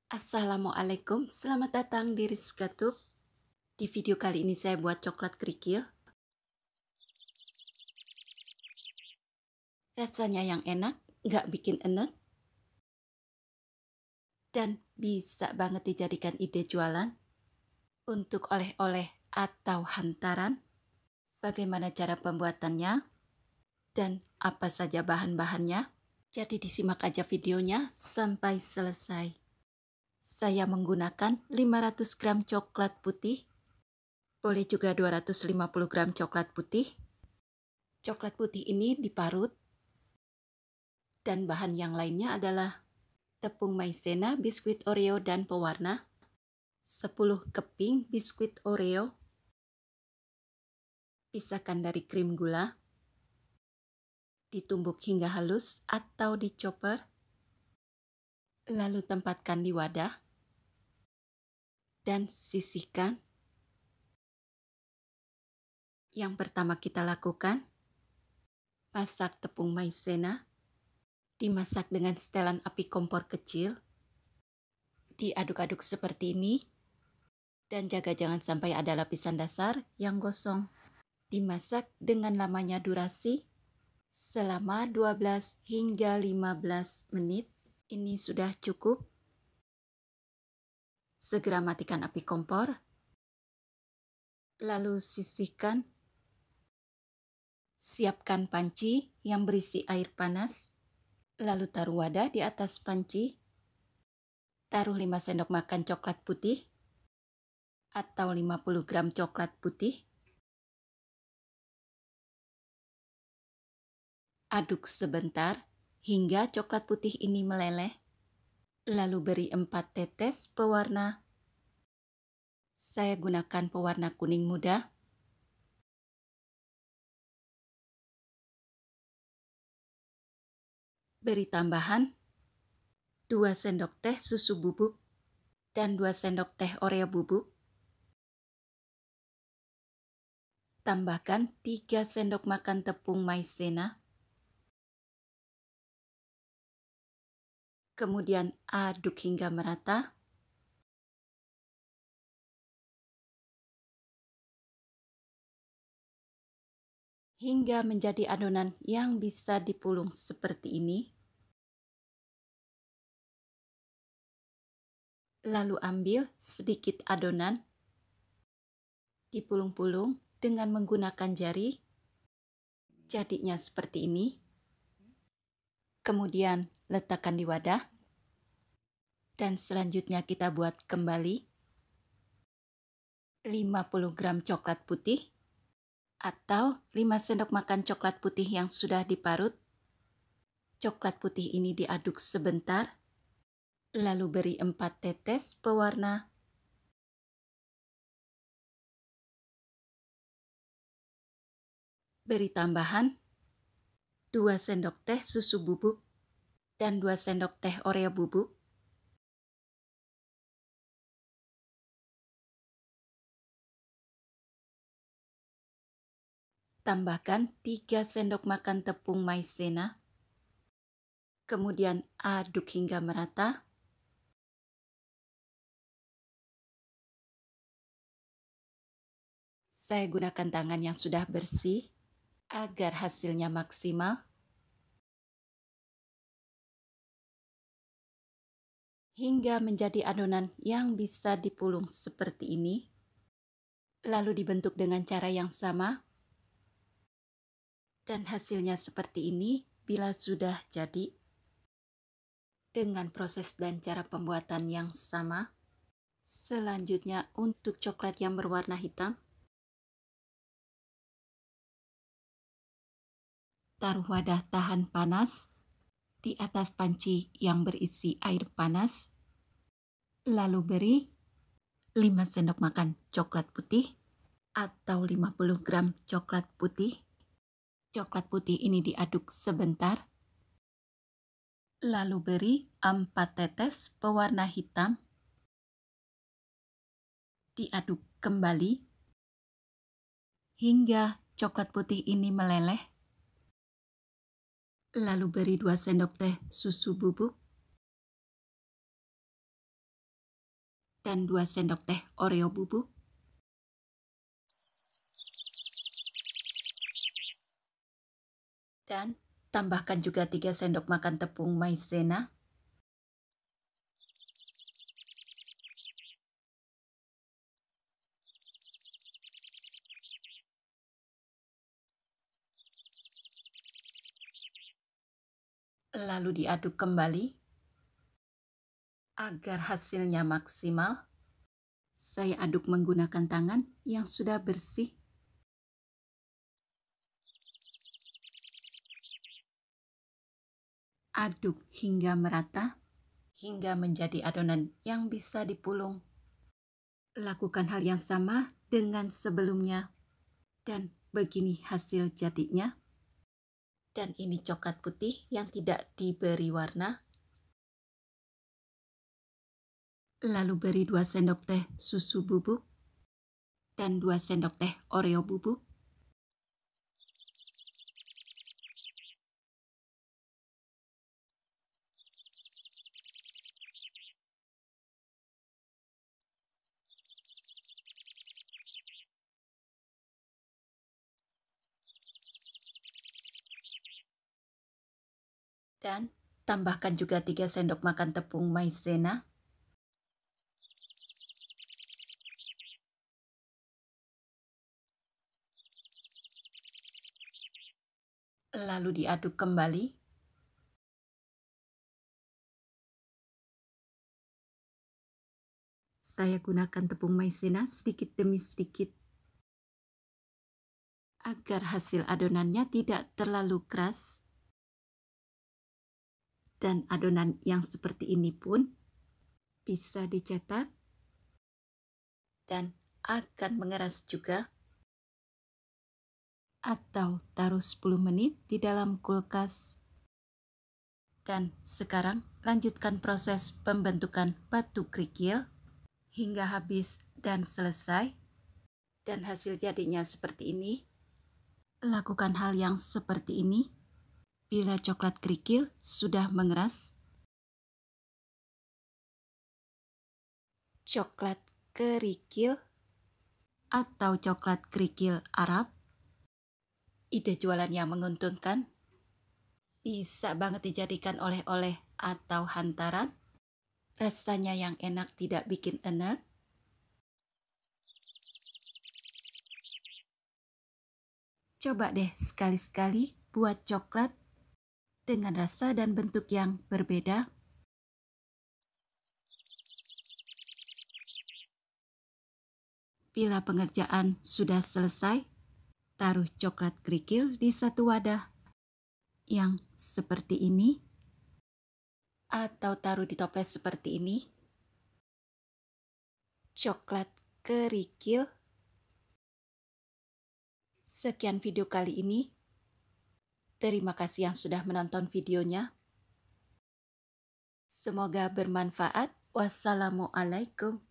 Assalamualaikum, selamat datang di Rizka Tube. Di video kali ini saya buat coklat kerikil. Rasanya yang enak, nggak bikin enek, dan bisa banget dijadikan ide jualan untuk oleh-oleh atau hantaran. Bagaimana cara pembuatannya dan apa saja bahan-bahannya. Jadi disimak aja videonya sampai selesai. Saya menggunakan 500 gram coklat putih, boleh juga 250 gram coklat putih. Coklat putih ini diparut, dan bahan yang lainnya adalah tepung maizena, biskuit Oreo, dan pewarna, 10 keping biskuit Oreo, pisahkan dari krim gula, ditumbuk hingga halus atau di chopper, lalu tempatkan di wadah, dan sisihkan. Yang pertama kita lakukan, masak tepung maizena, dimasak dengan setelan api kompor kecil, diaduk-aduk seperti ini, dan jaga jangan sampai ada lapisan dasar yang gosong. Dimasak dengan lamanya durasi selama 12 hingga 15 menit. Ini sudah cukup. Segera matikan api kompor, lalu sisihkan. Siapkan panci yang berisi air panas, lalu taruh wadah di atas panci. Taruh 5 sendok makan coklat putih atau 50 gram coklat putih. Aduk sebentar hingga coklat putih ini meleleh. Lalu beri 4 tetes pewarna. Saya gunakan pewarna kuning muda. Beri tambahan 2 sendok teh susu bubuk dan 2 sendok teh Oreo bubuk. Tambahkan 3 sendok makan tepung maizena. Kemudian aduk hingga merata. Hingga menjadi adonan yang bisa dipulung seperti ini. Lalu ambil sedikit adonan, dipulung-pulung dengan menggunakan jari. Jadinya seperti ini. Kemudian letakkan di wadah. Dan selanjutnya kita buat kembali 50 gram coklat putih atau 5 sendok makan coklat putih yang sudah diparut. Coklat putih ini diaduk sebentar, lalu beri 4 tetes pewarna. Beri tambahan 2 sendok teh susu bubuk dan 2 sendok teh Oreo bubuk. Tambahkan 3 sendok makan tepung maizena. Kemudian aduk hingga merata. Saya gunakan tangan yang sudah bersih agar hasilnya maksimal. Hingga menjadi adonan yang bisa dipulung seperti ini. Lalu dibentuk dengan cara yang sama. Dan hasilnya seperti ini bila sudah jadi. Dengan proses dan cara pembuatan yang sama. Selanjutnya untuk coklat yang berwarna hitam. Taruh wadah tahan panas di atas panci yang berisi air panas. Lalu beri 5 sendok makan coklat putih atau 50 gram coklat putih. Coklat putih ini diaduk sebentar. Lalu beri 4 tetes pewarna hitam. Diaduk kembali hingga coklat putih ini meleleh. Lalu beri 2 sendok teh susu bubuk. dan 2 sendok teh Oreo bubuk, dan tambahkan juga 3 sendok makan tepung maizena, lalu diaduk kembali agar hasilnya maksimal. Saya aduk menggunakan tangan yang sudah bersih. Aduk hingga merata, hingga menjadi adonan yang bisa dipulung. Lakukan hal yang sama dengan sebelumnya. Dan begini hasil jadinya. Dan ini coklat putih yang tidak diberi warna. Lalu beri 2 sendok teh susu bubuk dan 2 sendok teh Oreo bubuk. Dan tambahkan juga 3 sendok makan tepung maizena. Lalu diaduk kembali. Saya gunakan tepung maizena sedikit demi sedikit agar hasil adonannya tidak terlalu keras. Dan adonan yang seperti ini pun bisa dicetak dan akan mengeras juga. Atau taruh 10 menit di dalam kulkas. Dan sekarang lanjutkan proses pembentukan batu kerikil hingga habis dan selesai. Dan hasil jadinya seperti ini. Lakukan hal yang seperti ini bila coklat kerikil sudah mengeras. Coklat kerikil atau coklat kerikil Arab. Ide jualan yang menguntungkan. Bisa banget dijadikan oleh-oleh atau hantaran. Rasanya yang enak, tidak bikin enek. Coba deh sekali-sekali buat coklat dengan rasa dan bentuk yang berbeda. Bila pengerjaan sudah selesai, taruh coklat kerikil di satu wadah yang seperti ini, atau taruh di toples seperti ini. Coklat kerikil. Sekian video kali ini. Terima kasih yang sudah menonton videonya. Semoga bermanfaat. Wassalamualaikum.